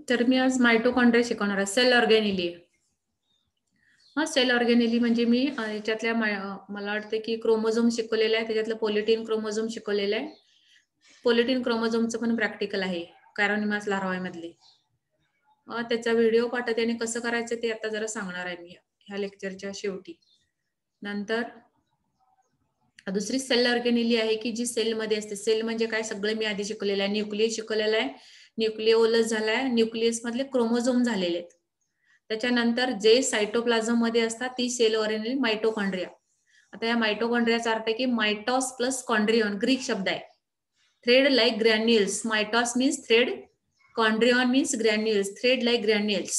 तर मी आज मायटोकॉन्ड्रिया शिकवणार आहे. सेल ऑर्गॅनिली. सेल ऑर्गॅनिली म्हणजे मी याच्यातल्या मला वाटतं की क्रोमोझोम शिकवलेलं आहे, त्याच्यातलं पोलिटिन क्रोमोझोम शिकवलेलं आहे. पोलिटिन क्रोमोझोमचं पण प्रॅक्टिकल आहे कॅरोनिमास लार्वाई मधले. त्याचा व्हिडिओ पाठवते आणि कसं करायचं ते आता जरा सांगणार आहे मी ह्या लेक्चरच्या शेवटी. नंतर दुसरी सेल ऑर्गॅनिली आहे की जी सेलमध्ये असते. सेल म्हणजे काय सगळं मी आधी शिकवलेलं आहे. न्यूक्लियस शिकवलेलं आहे, न्यूक्लिओलस झालाय, न्यूक्लियस मधले क्रोमोझोम झालेले आहेत. त्याच्यानंतर जे सायटोप्लाझम मध्ये असतात ती सेल ऑर्गॅनिली मायटोकॉन्ड्रिया. आता या मायटोकॉन्ड्रियाचा अर्थ आहे की मायटॉस प्लस कॉन्ड्रियॉन ग्रीक शब्द आहे. Thread like granules. Mitos means thread, chondrion means granules. Thread like granules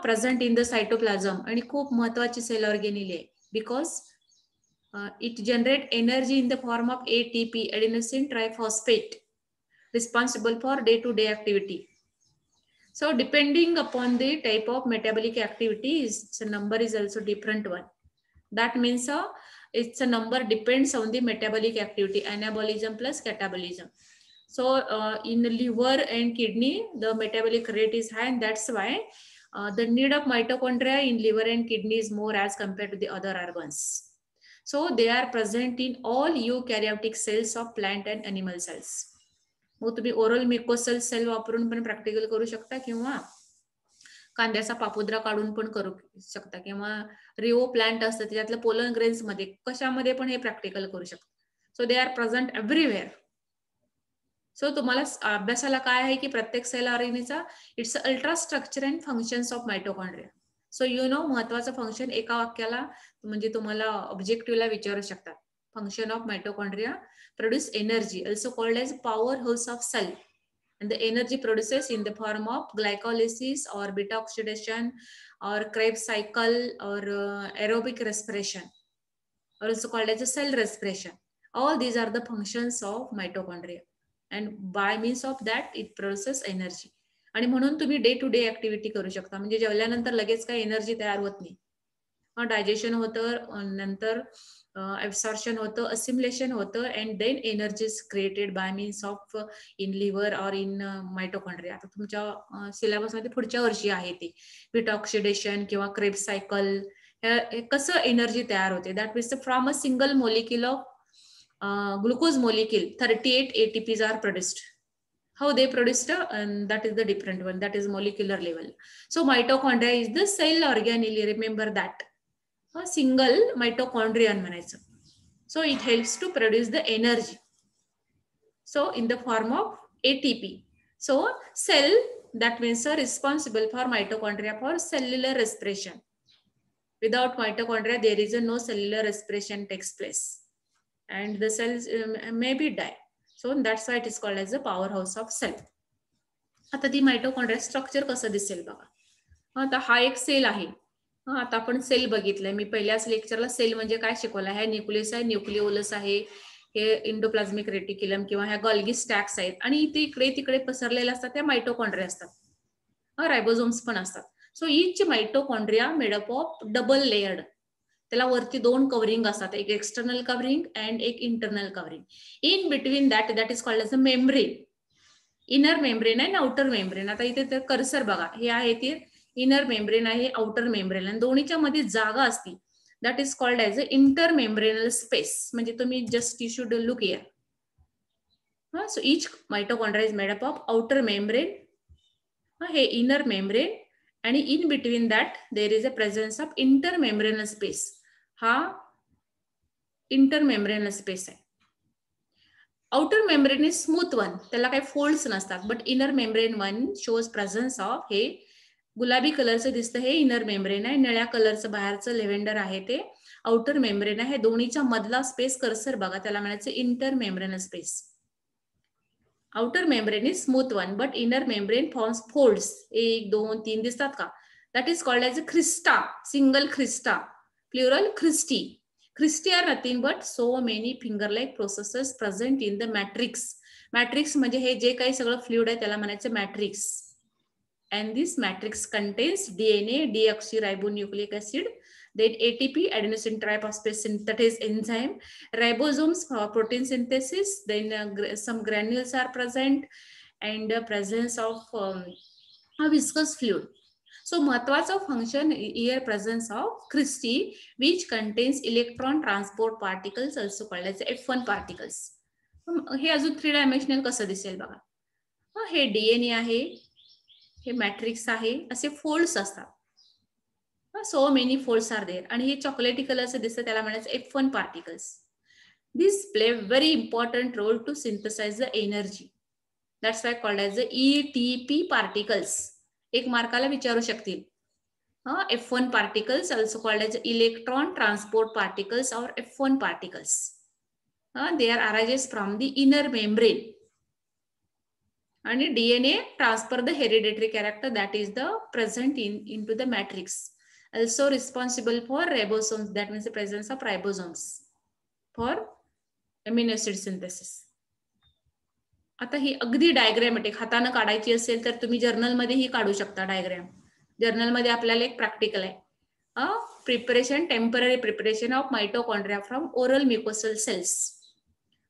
present in the cytoplasm. आणि खूप महत्वाची सेल ऑर्गॅनिली आहे because it generate energy in the form of ATP, adenosine triphosphate, responsible for day-to-day activity. So depending upon the type of metabolic activity, the number is also different one. That means its a number depends on the metabolic activity, anabolism plus catabolism. So in liver and kidney, the metabolic rate is high, and that's why the need of mitochondria in liver and kidney is more as compared to the other organs. So they are present in all eukaryotic cells of plant and animal cells. मग तुम्ही oral म्युकोसल sale वापरून पण practical करू शकता किंवा कांद्याचा पापुद्रा काढून पण करू शकता किंवा रिओ प्लांट असतं त्याच्यातलं पोलन ग्रेन्स मध्ये कशामध्ये पण हे प्रॅक्टिकल करू शकता. So they are present everywhere. So तुम्हाला अभ्यासाला काय आहे की प्रत्येक सेल ऑर्गॅनिचा its ultra structure and functions of mitochondria. So you know महत्वाचं फंक्शन एका वाक्याला म्हणजे तुम्हाला ऑब्जेक्टिव्हला विचारू शकतात. Function of mitochondria produce energy, also called as powerhouse of cell, and the energy produces in the form of glycolysis or beta oxidation or Krebs cycle or aerobic respiration, also called as a cell respiration. All these are the functions of mitochondria, and by means of that it produces energy. आणि म्हणून तुम्ही day to day activity करू शकता. म्हणजे जेवल्यानंतर लगेच काही energy तयार होत नाही. डायजेशन होतं, नंतर ऍब्सॉर्प्शन होतं, असिम्युलेशन होतं, and then energy is created by means of in liver or in mitochondria. आता तुमच्या सिलेबस मध्ये पुढच्या वर्षी आहे ते बीटा ऑक्सिडेशन किंवा क्रेब्स सायकल, कसं एनर्जी तयार होते. That means from a single molecule of glucose molecule 38 ATPs are produced. How they produced, and that is the different one, that is molecular level. So mitochondria is the cell organelle, remember that. A single mitochondrion म्हणायचं. So it helps to produce the energy, so in the form of ATP. So cell, that means responsible for mitochondria for cellular respiration. Without mitochondria there is no cellular respiration takes place and the cells maybe die. So that's why it is called as the powerhouse of cell. आता ती mitochondria structure कसं दिसेल बघा. आता हा एक sale आहे. आता आपण सेल बघितलंय. मी पहिल्याच लेक्चरला सेल म्हणजे काय शिकवलं आहे. न्यूक्लियस आहे, न्यूक्लिओलस आहे, हे इंडोप्लाझमिक रेटिक्युलम किंवा ह्या गॉल्गी स्टॅक्स आहेत आणि इथे इकडे तिकडे पसरलेल्या असतात त्या मायटोकॉन्ड्रिया असतात. रायबोझोम्स पण असतात. So each mitochondria made up of double layered. त्याला वरती दोन कव्हरिंग असतात, एक एक्सटर्नल कव्हरिंग अँड एक internal covering. In between that is called as a membrane. Inner membrane and outer membrane. आता इथे तर कर्सर बघा, हे आहे ते इनर मेम्ब्रेन आहे, आउटर मेम्ब्रेन, आणि दोन्हीच्या मध्ये जागा असते. That is called as a inter membranal space. म्हणजे तुम्ही just you should look here. So each mitochondria is made up of outer membrane, हे इनर मेम्ब्रेन, आणि in between that there is a presence of inter membranal space. हा inter membranal space आहे. Outer membrane is smooth one, त्याला काही folds नसतात. But inner membrane one shows presence of, हे गुलाबी कलरचं दिसतं हे इनर मेम्ब्रेन आहे, निळ्या कलरचं बाहेरचं लेव्हेंडर आहे ते आउटर मेम्ब्रेन आहे. दोन्हीच्या मधला स्पेस कर्सर बघा, त्याला म्हणायचं inter membranal space. Outer membrane is smooth one but inner membrane forms folds. 1 2 3 दिसतात का? That is called as a crista, single crista, plural cristae. Cristae are nothing but so many finger-like processes present in the matrix. Matrix म्हणजे हे जे काही सगळं fluid आहे त्याला म्हणायचं matrix. And this matrix contains DNA, deoxyribonucleic acid, then ATP, adenosine triphosphate synthetase enzyme, ribosomes for protein synthesis, then some granules are present, and the presence of a viscous fluid. So महत्वाचं function here presence of crystal which contains electron transport particles also called as F1 particles. हे अजून 3 dimensional कसं दिसेल बघा. हे DNA आहे, हे matrix आहे, असे फोल्ड्स असतात. So many folds are there आणि हे चॉकलेटी कलरचं दिसतं त्याला म्हणायचं F1 particles. These play very important role to synthesize the energy. That's why called as the ETP particles. एक मार्काला विचारू शकतील. F1 particles also called as electron transport particles or F1 particles. They are arises from the inner membrane. And DNA transfer the hereditary character that is the present into the matrix. Also responsible for ribosomes, that means the presence of ribosomes for amino acid synthesis. आता ही अगदी डायग्रॅमेटिक हाताने काढायची असेल तर तुम्ही journal मध्ये ही काढू शकता डायग्रॅम. जर्नल मध्ये आपल्याला एक प्रॅक्टिकल आहे, preparation temporary preparation of mitochondria from oral mucosal cells.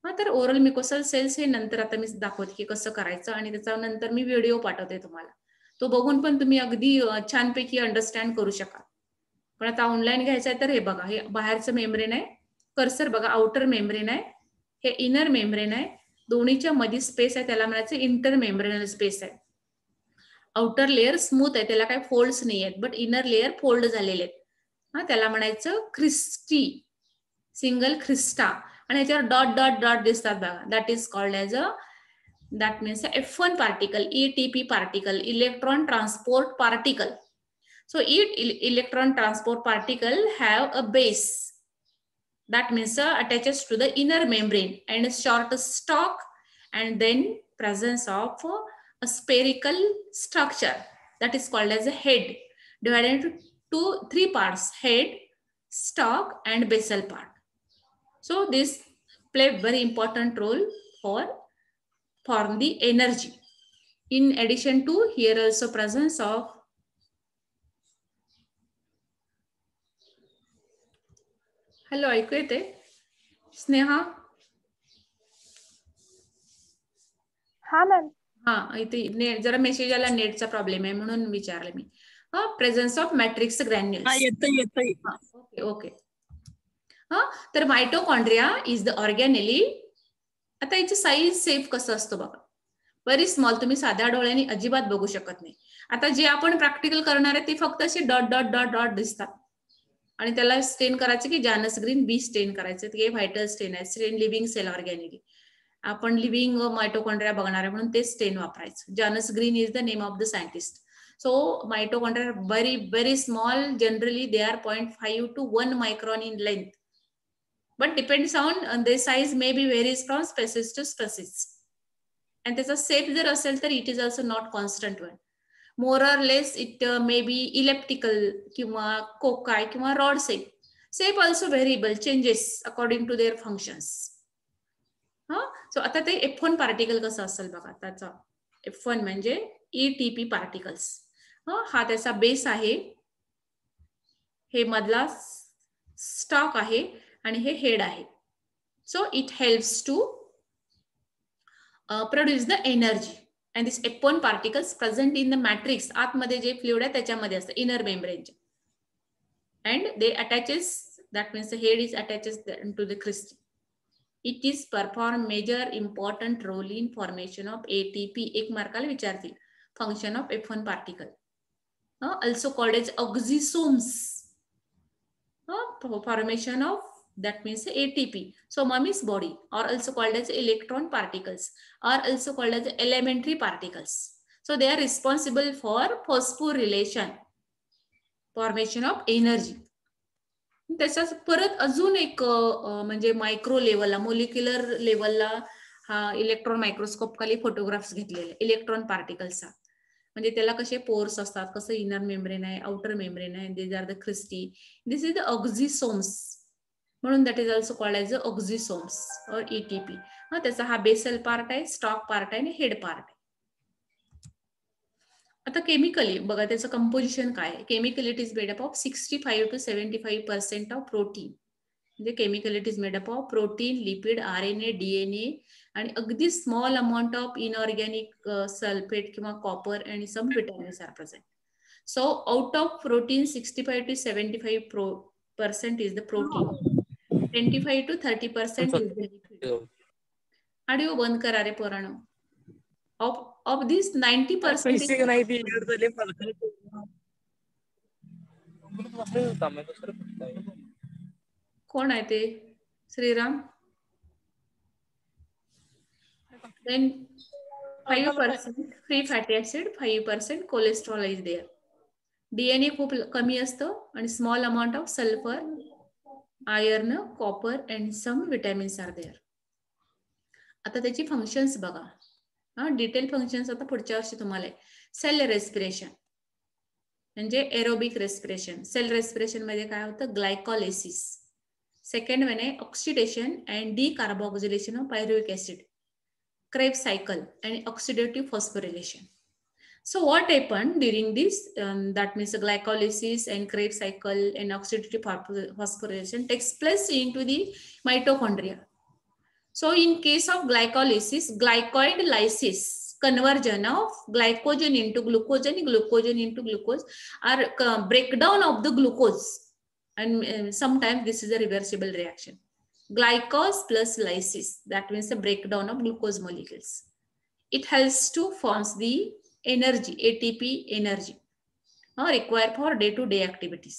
तर ओरल म्युकोसल सेल्स हे नंतर आता मी दाखवते की कसं करायचं आणि त्याचा नंतर मी व्हिडिओ पाठवते तुम्हाला. तो बघून पण तुम्ही अगदी छानपैकी अंडरस्टँड करू शकाल. पण आता ऑनलाईन घ्यायचं आहे तर हे बघा, हे बाहेरचं मेम्ब्रेन आहे, कर्सर बघा आउटर मेम्ब्रेन आहे, हे इनर मेम्ब्रेन आहे, दोन्हीच्या मध्ये स्पेस आहे त्याला म्हणायचं इंटर मेम्ब्रेनल स्पेस आहे. आउटर लेअर स्मूथ आहे त्याला काही फोल्ड्स नाही आहेत, बट इनर लेअर फोल्ड झालेले आहेत. त्याला म्हणायचं क्रिस्टी, सिंगल क्रिस्टा आणि ह्याच्यावर डॉट डॉट डॉट दिसतात बघा. That is called as that means F1 particle, ETP particle, electron transport particle. So electron transport particle have a base, that means attaches to the inner membrane and short stalk, and then presence of a spherical structure that is called as a head, divided into 3 parts: head, stalk and basal part. So this play very important role for form the energy. In addition to here also presence of hello ऐकू येते स्नेहा? हा ma'am. इथे net जरा message आला, नेटचा problem आहे म्हणून विचारलं मी. Presence of matrix granules. येतंय. Okay okay. तर मायटोकॉन्ड्रिया इज द ऑर्गॅनेली. आता याची साईज सेफ कसं असतो बघा, व्हेरी स्मॉल, तुम्ही साध्या डोळ्यांनी अजिबात बघू शकत नाही. आता जे आपण प्रॅक्टिकल करणार आहे ते फक्त असे डॉट डॉट डॉट डॉट दिसतात आणि त्याला स्टेन करायचं की जानस ग्रीन बी स्टेन करायचं, ते व्हायटल स्टेन आहे, स्टेन लिव्हिंग सेल ऑर्गॅनिक. आपण लिव्हिंग मायटोकॉन्ड्रिया बघणार आहे म्हणून ते स्टेन वापरायचं. जानस green is the name of the scientist. So mitochondria very very small, generally they are 0.5 to 1 micron in length, but depends on their size may be varies from species to species. And त्याचा shape जर असेल तर it is also not constant one. More or less it may be elliptical किंवा कोकाय किंवा rod shape. Shape also variable, changes according to their functions. So आता ते F1 particle कसं असेल बघा. त्याचा F1 म्हणजे ETP particles. हा त्याचा बेस आहे, हे मधला स्टॉक आहे आणि हे हेड आहे. So it helps to produce the energy. And this F1 particles present in the matrix, आतमध्ये जे फ्लुइड आहे त्याच्यामध्ये असतं इनर मेम्ब्रेनच्या. And they attaches, that means the head is attaches to the crystal. It is perform major important role in formation of ATP. एक मार्काला विचारतील function of F1 particle. Also called as oxysomes. Formation of, that means ATP. So mummy's body, or also called as electron particles, are also called as elementary particles. So they are responsible for phosphorylation, formation of energy. त्याच्याच परत अजून एक म्हणजे micro लेवलला, molecular लेवलला हा electron microscope खाली photographs घेतलेले इलेक्ट्रॉन पार्टिकल्सचा. म्हणजे त्याला कसे पोर्स असतात, कसं इनर मेम्ब्रेन आहे, आउटर मेम्ब्रेन आहे, these are the cristae. This is the oxysomes, म्हणून that is also called as oxysomes और ETP. त्याचा हा बेसल पार्ट आहे, स्टॉक पार्ट आहे आणि हेड पार्ट आहे. आता केमिकली बघा त्याचं कंपोजिशन काय आहे. Chemical it is made up of 65 to 75% of protein. म्हणजे chemical it is made up of protein, lipid, RNA, DNA आणि अगदी small amount of inorganic sulphate किंवा कॉपर आणि some vitamins are present. So out of protein 65 to 75% is the protein, 25 to 30% is the lipid. Audio बंद करा रे पोरानो. of this 90% कोण आहे ते? Shriram. Then 5% free fatty acid, 5% cholesterol is there. DNA खूप कमी असतं आणि small amount of sulphur, iron, copper and some vitamins are there. आता त्याची फंक्शन्स बघा. डिटेल फंक्शन्स आता पुढच्या वर्षी तुम्हाला. सेल रेस्पिरेशन म्हणजे एरोबिक रेस्पिरेशन. सेल रेस्पिरेशन मध्ये काय होतं? ग्लायकोलिसिस. सेकंड वन आहे oxidation and decarboxylation of pyruvic acid, Krebs cycle and oxidative phosphorylation. So what happened during this? That means glycolysis and Krebs cycle and oxidative phosphorylation takes place into the mitochondria. So in case of glycolysis, glycoid lysis, conversion of glycogen into glucose and glucogen into glucose, are breakdown of the glucose, and sometimes this is a reversible reaction. Glycose plus lysis, that means the breakdown of glucose molecules. It helps to form the energy, ATP energy, required for day-to-day activities.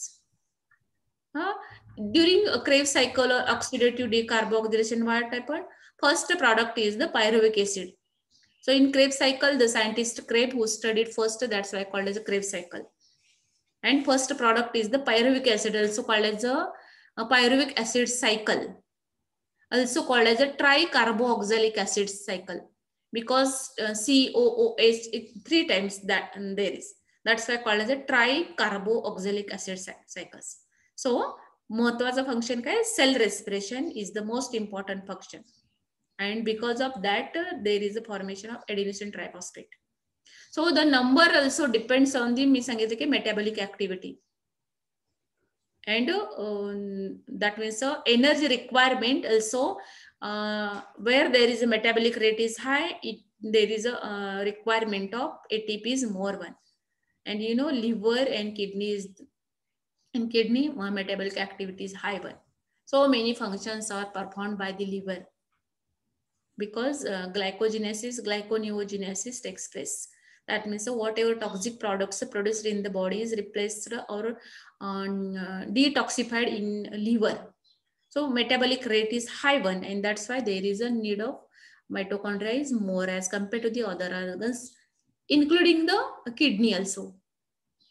During a Krebs cycle or oxidative decarboxylation, what happened? First product is the pyruvic acid. So in Krebs cycle, the scientist Krebs who studied first, that's why called as a Krebs cycle. And first product is the pyruvic acid, also called as a pyruvic acid cycle. Also called as a tricarboxylic acid cycle, because COOH 3 times that there is. That's why called as a tricarboxylic acid cycles. So महत्वाचा function काय? Cell respiration is the most important function, and because of that there is a formation of adenosine triphosphate. So the number also depends on the मी सांगितलं की metabolic activity. And that means energy requirement also, where there is a metabolic rate is high, there is a requirement of ATP is more one. And you know, liver and kidneys, in kidney metabolic activity is high one. So many functions are performed by the liver, because glycogenesis, glyconeogenesis takes place. That means whatever toxic products produced in the body is replaced or detoxified in liver. So metabolic rate is high one, and that's why there is a need of mitochondria is more as compared to the other organs, including the kidney also.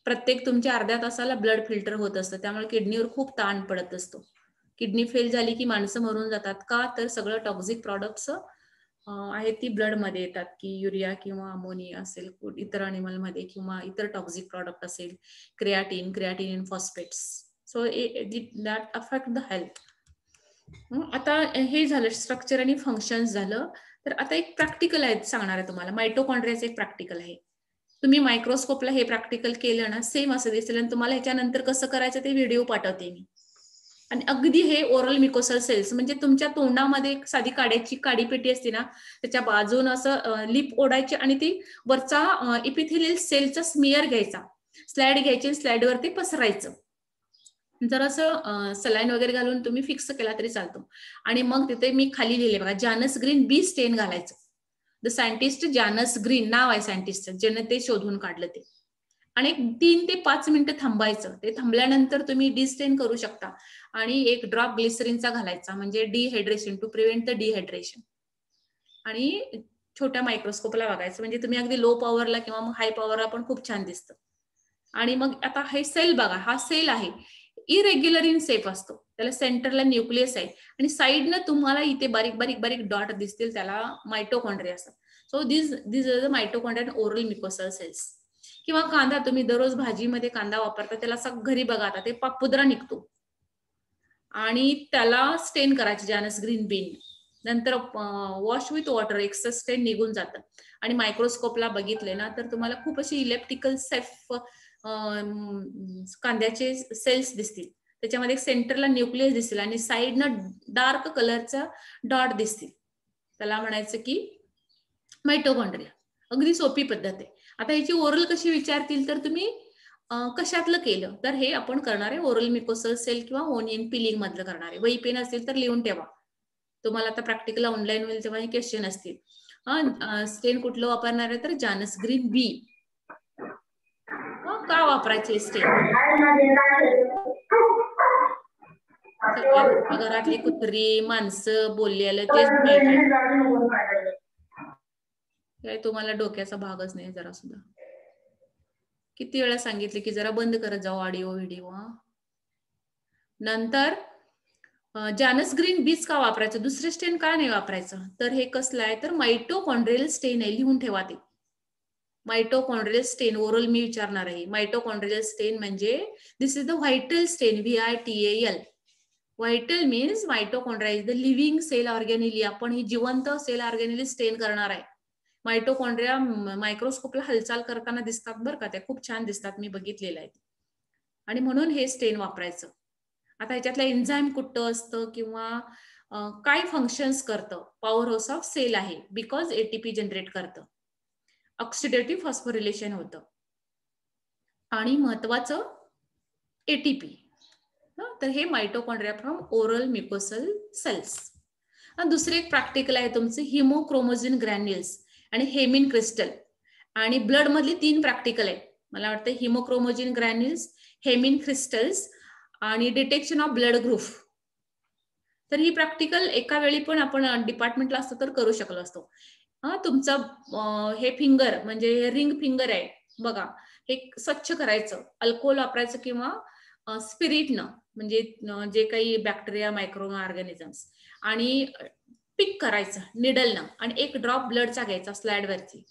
प्रत्येक तुमच्या अर्ध्या तासाला blood filter होत असतं, त्यामुळे किडनीवर खूप ताण पडत असतो. किडनी फेल झाली की माणसं मरून जातात. का? तर सगळं टॉक्सिक प्रोडक्ट्स आहेत ती ब्लड मध्ये येतात, की युरिया किंवा अमोनिया असेल इतर अॅनिमल मध्ये, किंवा इतर टॉक्सिक प्रॉडक्ट असेल, creatine phosphates. So that affect the health. आता हे झालं स्ट्रक्चर आणि फंक्शन्स झालं. तर आता एक प्रॅक्टिकल आहे सांगणार आहे तुम्हाला. मायटोकॉन्ड्रियाचं एक प्रॅक्टिकल आहे. तुम्ही मायक्रोस्कोपला हे प्रॅक्टिकल केलं ना, सेम असं दिसेल. आणि तुम्हाला ह्याच्यानंतर कसं करायचं ते व्हिडिओ पाठवते मी. आणि अगदी हे ओरल मिकोसल सेल्स म्हणजे तुमच्या तोंडामध्ये साधी काड्याची काडीपेटी असते ना, त्याच्या बाजून असं लिप ओढायची आणि ती वरचा इपिथेलियल सेलचा स्मिअर घ्यायचा, स्लाइड घ्यायची, स्लाइडवरती पसरायचं. जर असं सलाईन वगैरे घालून तुम्ही फिक्स केला तरी चालतो. आणि मग तिथे मी खाली लिहिले बघा, जानस ग्रीन बी स्टेन घालायचं. द सायंटिस्ट जानस ग्रीन नाव आहे सायंटिस्ट, ज्याने ते शोधून काढलं ते. आणि 3 ते 5 मिनिटं थांबायचं. ते थांबल्यानंतर तुम्ही डिस्टेन करू शकता. आणि एक ड्रॉप ग्लिसरीनचा घालायचा, म्हणजे dehydration, to prevent the dehydration. आणि छोट्या मायक्रोस्कोपला बघायचं, म्हणजे तुम्ही अगदी लो पॉवरला किंवा मग हाय पॉवरला पण खूप छान दिसतं. आणि मग आता हे सेल बघा, हा सेल आहे इरेग्युलर इन शेप असतो. त्याला सेंटरला न्यूक्लियस आहे आणि साईडनं तुम्हाला इथे बारीक बारीक बारीक डॉट दिसतील, त्याला मायटोकॉन्ड्रिया असतात. So this are the mitochondria in oral mucosal cells. किंवा कांदा, तुम्ही दररोज भाजीमध्ये कांदा वापरता, त्याला असं घरी बघा, आता ते पापुद्रा निघतो आणि त्याला स्टेन करायचे जानस ग्रीन बीन. नंतर वॉश विथ वॉटर, एक्सेस स्टेन निघून जातं. आणि मायक्रोस्कोपला बघितले ना, तर तुम्हाला खूप अशी इलेप्टिकल सेफ कांद्याचे सेल्स दिसतील. त्याच्यामध्ये सेंटरला न्यूक्लियस दिसतील आणि साईडनं डार्क कलरचा डॉट दिसतील. त्याला म्हणायचं की मायटोकॉन्ड्रिया. अगदी सोपी पद्धत आहे. आता ह्याची ओरल कशी विचारतील तर तुम्ही कशातलं केलं तर हे आपण करणार आहे ओरल म्युकोसल सेल किंवा ओनियन पिलिंग मधलं करणार आहे. वही पेन असेल तर लिहून ठेवा. तुम्हाला आता प्रॅक्टिकल ऑनलाईन होईल तेव्हा हे क्वेश्चन असतील. स्टेन कुठलं वापरणार आहे तर जानस ग्रीन बी. का वापरायचे स्टेन? सगळ्या घरातली कुत्री माणसं बोललेलं तेच पाहिजे. काय तुम्हाला डोक्याचा भागच नाही जरा सुद्धा. किती वेळा सांगितले की जरा बंद करत जाऊ ऑडिओ व्हिडिओ. नंतर जानस ग्रीन बीज का वापरायचं, दुसरे स्टेन का नाही वापरायचं तर हे कसलं आहे तर मायटोकॉन्ड्रियल स्टेन आहे. लिहून ठेवा ते. मायटोकॉन्ड्रियल स्टेन ओरल मी विचारणार आहे. मायटोकॉन्ड्रियल स्टेन म्हणजे this is the vital stain VITAL. Vital means mitochondria is the living cell organelle. आपण ही जिवंत सेल ऑर्गॅनिली स्टेन करणार आहे. मायटोकॉन्ड्रिया मायक्रोस्कोपला हालचाल करताना दिसतात बरं का, त्या खूप छान दिसतात, मी बघितलेलं आहे. आणि म्हणून हे स्टेन वापरायचं. आता ह्याच्यातलं एन्झाईम कुठं असतं किंवा काय फंक्शन्स करतं. पॉवर हाऊस ऑफ सेल आहे बिकॉज ATP जनरेट करतं, ऑक्सिडेटिव्ह फॉस्फोरिलेशन होतं आणि महत्वाचं ATP. तर हे mitochondria from oral mucosal cells. दुसरे एक प्रॅक्टिकल आहे तुमचं हिमोक्रोमोझिन ग्रॅन्युल्स आणि हेमिन क्रिस्टल. आणि ब्लड मधली 3 प्रॅक्टिकल आहे. मला वाटतं हिमोक्रोमोझिन ग्रॅन्युल्स, हेमिन क्रिस्टल्स आणि डिटेक्शन ऑफ ब्लड ग्रुप. तर ही प्रॅक्टिकल एका वेळी पण आपण डिपार्टमेंटला असतो तर करू शकलो असतो. तुमचं हे फिंगर म्हणजे रिंग फिंगर आहे बघा, हे स्वच्छ करायचं, अल्कोहोल वापरायचं किंवा स्पिरिटनं, म्हणजे जे काही बॅक्टेरिया मायक्रो ऑर्गॅनिझम्स, आणि पिक करायचं निडलनं आणि 1 ड्रॉप ब्लडचा घ्यायचा स्लाइडवरती.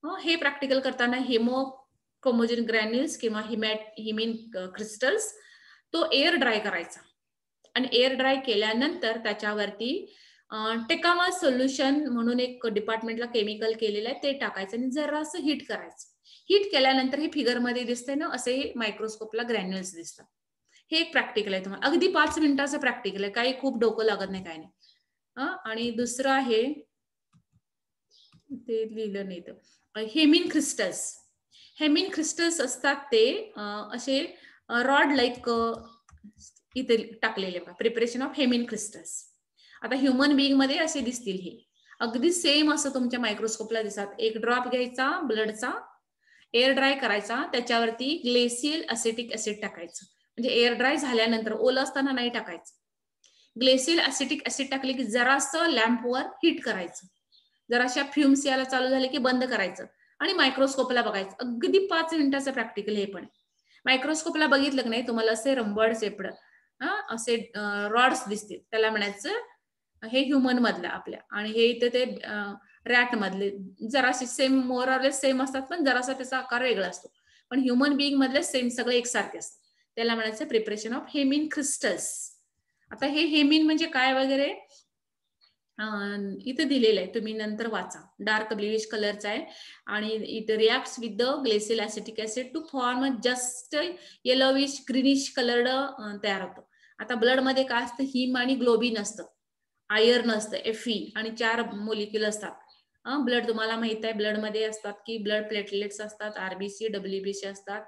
हे प्रॅक्टिकल करताना हिमोक्रोमोझिन ग्रॅन्युल्स किंवा हिमिन क्रिस्टल्स तो एअर ड्राय करायचा आणि एअर ड्राय केल्यानंतर त्याच्यावरती टेकामा सोल्युशन म्हणून एक डिपार्टमेंटला केमिकल केलेलं आहे ते टाकायचं आणि जरासं हिट करायचं. हिट केल्यानंतर हे फिगरमध्ये दिसतंय ना, असे मायक्रोस्कोपला ग्रॅन्युल्स दिसतात. हे एक प्रॅक्टिकल आहे तुम्हाला, अगदी 5 मिनिटाचं प्रॅक्टिकल आहे, काही खूप डोकं लागत नाही, काय नाही. आणि दुसरं आहे ते लिहिलं नाही तर हेमिन क्रिस्टल्स. हेमिन क्रिस्टल्स असतात ते असे रॉड लाईक इथे टाकलेले बघा, प्रिपरेशन ऑफ हेमिन क्रिस्टल्स. आता ह्युमन बिईंग मध्ये असे दिसतील, हे अगदी सेम असं तुमच्या मायक्रोस्कोपला दिसतात. 1 ड्रॉप घ्यायचा ब्लडचा, एअर ड्राय करायचा, त्याच्यावरती ग्लेसियल असेटिक ऍसिड टाकायचं. म्हणजे एअर ड्राय झाल्यानंतर, ओलं असताना नाही टाकायचं. ग्लेसियल असेटिक ऍसिड टाकले की जरासं लॅम्पवर हिट करायचं, जराशा फ्युम्स यायला चालू झाले की बंद करायचं आणि मायक्रोस्कोपला बघायचं. अगदी 5 मिनिटाचं प्रॅक्टिकल हे पण. मायक्रोस्कोपला बघितलं की नाही तुम्हाला असे रंबड सेपड असे रॉड्स दिसतील, त्याला म्हणायचं हे ह्युमन मधलं आपल्या, आणि हे इथे ते रॅट मधले जरासे same more or less same असतात, पण जरासा त्याचा आकार वेगळा असतो. पण ह्युमन बिईंग मधले सेम सगळे एकसारखे असतात. त्याला म्हणायचं प्रिपरेशन ऑफ हेमिन क्रिस्टल्स. आता हे हेमिन म्हणजे काय वगैरे इथे दिलेलं आहे, तुम्ही नंतर वाचा. डार्क ब्लूइश कलरचा आहे आणि it reacts with the glacial acetic acid to form just yellowish greenish coloured तयार होतो. आता ब्लड मध्ये काय असतं, हिम आणि ग्लोबिन असतं, आयर्न असतं Fe आणि 4 मोलिक्युल असतात. ब्लड तुम्हाला माहित आहे, ब्लड मध्ये असतात की ब्लड प्लेटलेट्स असतात, RBC WBC असतात,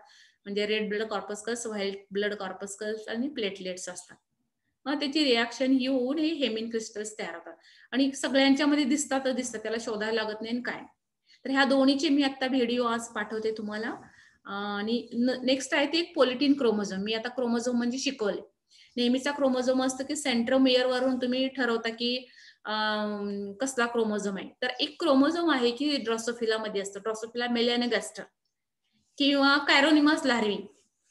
म्हणजे रेड ब्लड कॉर्पस्कल्स, व्हाईट ब्लड कॉर्पस्कल्स आणि प्लेटलेट्स असतात. त्याची रिॲक्शन येऊन हे हेमिन क्रिस्टल्स तयार होतात आणि सगळ्यांच्या मध्ये दिसतात, त्याला शोधायला लागत नाही काय. तर ह्या दोन्हीचे मी आता व्हिडिओ आज पाठवते तुम्हाला. आणि नेक्स्ट आहे ते पोलिटिन क्रोमोझोम. मी आता क्रोमोझोम म्हणजे शिकवले. नेहमीचा क्रोमोझोम असतं की सेंट्रोमियर वरून तुम्ही ठरवता की कसला क्रोमोझोम आहे. तर एक क्रोमोझोम आहे की ड्रोसोफिला मध्ये असतं, ड्रोसोफिला मेलॅनोगास्टर किंवा कायरोनिमस लार्वी.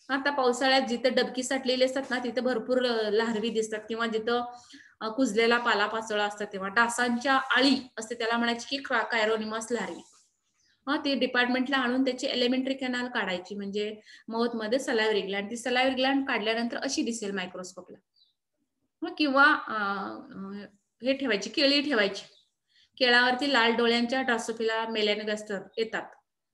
आता पावसाळ्यात जिथे डबकी साठलेली असतात ना, तिथे भरपूर लार्वी दिसतात, किंवा जिथं कुजलेला पालापाचोळा असतात तेव्हा डासांच्या आळी असते, त्याला म्हणायची की कायरोनिमस लार्वी. ते डिपार्टमेंटला आणून त्याची एलिमेंटरी कॅनाल काढायची, म्हणजे माउथ मध्ये सलायव्हरी ग्लँड. ती सलायव्हरी ग्लँड काढल्यानंतर अशी दिसेल मायक्रोस्कोपला. किंवा हे ठेवायची, केळी ठेवायची, केळावरती लाल डोळ्यांच्या ड्रोसोफिला मेलॅनोगास्टर येतात,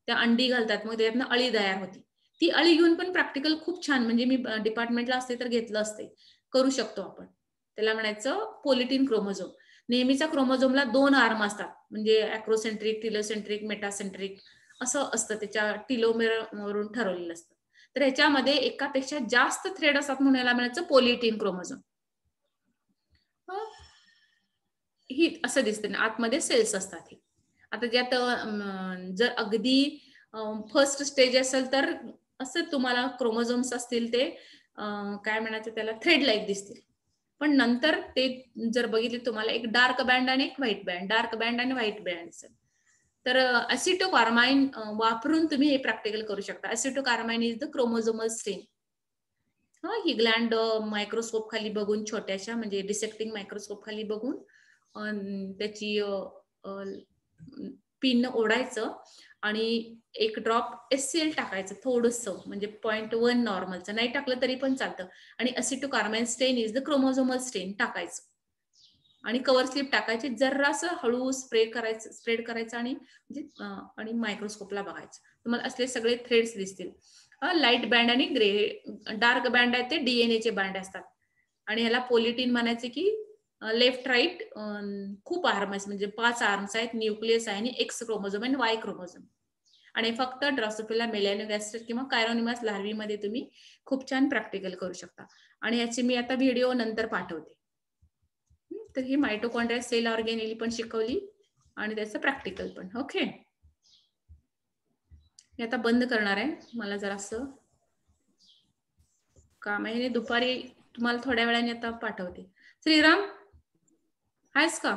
त्या अंडी घालतात, मग त्यातनं अळी तयार होती. ती अळी घेऊन पण प्रॅक्टिकल खूप छान, म्हणजे मी डिपार्टमेंटला असते तर घेतलं असते, करू शकतो आपण. त्याला म्हणायचं पोलिटिन क्रोमोझोम. नेहमीच्या क्रोमोझोमला 2 आर्म असतात, म्हणजे अॅक्रोसेंट्रिक, टिलोसेंट्रिक, मेटासेंट्रिक असं असतं, त्याच्या टिलोमेर वरून ठरवलेलं असतं. तर ह्याच्यामध्ये एकापेक्षा जास्त थ्रेड असतात म्हणून याला म्हणायचं पॉलिटिन क्रोमोझोम. ही असं दिसतं ना, आतमध्ये सेल्स असतात. हे आता ज्यात जर अगदी फर्स्ट स्टेज असेल तर असं तुम्हाला क्रोमोझोम्स असतील ते काय म्हणायचं त्याला थ्रेड लाईक दिसतील. पण नंतर ते जर बघितले तुम्हाला एक डार्क बँड आणि एक व्हाईट बँड, डार्क बँड आणि व्हाईट बँड असेल. तर ॲसिटोकार्माइन वापरून तुम्ही हे प्रॅक्टिकल करू शकता. ॲसिटोकार्माइन इज द क्रोमोझोमल स्टेन. ही ग्लँड मायक्रोस्कोप खाली बघून छोट्याशा म्हणजे डिसेक्टिंग मायक्रोस्कोप खाली बघून त्याची पिन ओढायचं आणि एक ड्रॉप HCl टाकायचं थोडंसं, म्हणजे 0.1 नॉर्मलचं, नाही टाकलं तरी पण चालतं. आणि ॲसिटोकार्माइन स्टेन इज द क्रोमोझोमल स्टेन टाकायचं आणि कव्हर स्लिप टाकायची, जरासं हळू स्प्रेड करायचं आणि म्हणजे आणि मायक्रोस्कोपला बघायचं. तुम्हाला असले सगळे थ्रेड्स दिसतील. लाईट बँड आणि ग्रे डार्क बँड आहे ते DNA चे बँड असतात. आणि ह्याला पॉलिटिन म्हणायचे की लेफ्ट राईट खूप आर्म्स, म्हणजे 5 आर्म्स आहेत, न्यूक्लियस आहे आणि X क्रोमोझोम आणि Y क्रोमोझोम. आणि फक्त ड्रॉसोफिला मेलॅनोगॅस्ट्रिस किंवा कायरोनिमस लार्वी मध्ये तुम्ही खूप छान प्रॅक्टिकल करू शकता. आणि याची मी आता व्हिडिओ नंतर पाठवते. तर ही मायटोकॉन्ड्रिया सेल ऑर्गेनेली पण शिकवली आणि त्याचं प्रॅक्टिकल पण. ओके, मी आता बंद करणार आहे, मला जरासं काम आहे. दुपारी तुम्हाला थोड्या वेळाने आता पाठवते. श्रीराम आहेस का?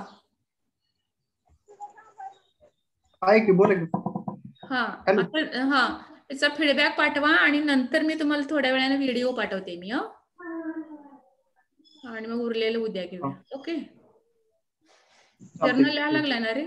आहे की, बोला की. हा आता हा त्याचा फीडबॅक पाठवा आणि नंतर मी तुम्हाला थोड्या वेळाने व्हिडिओ पाठवते मी. आणि मग उरलेलं उद्या घेऊया. ओके, जर्नल लिहायला लागलाय ना रे?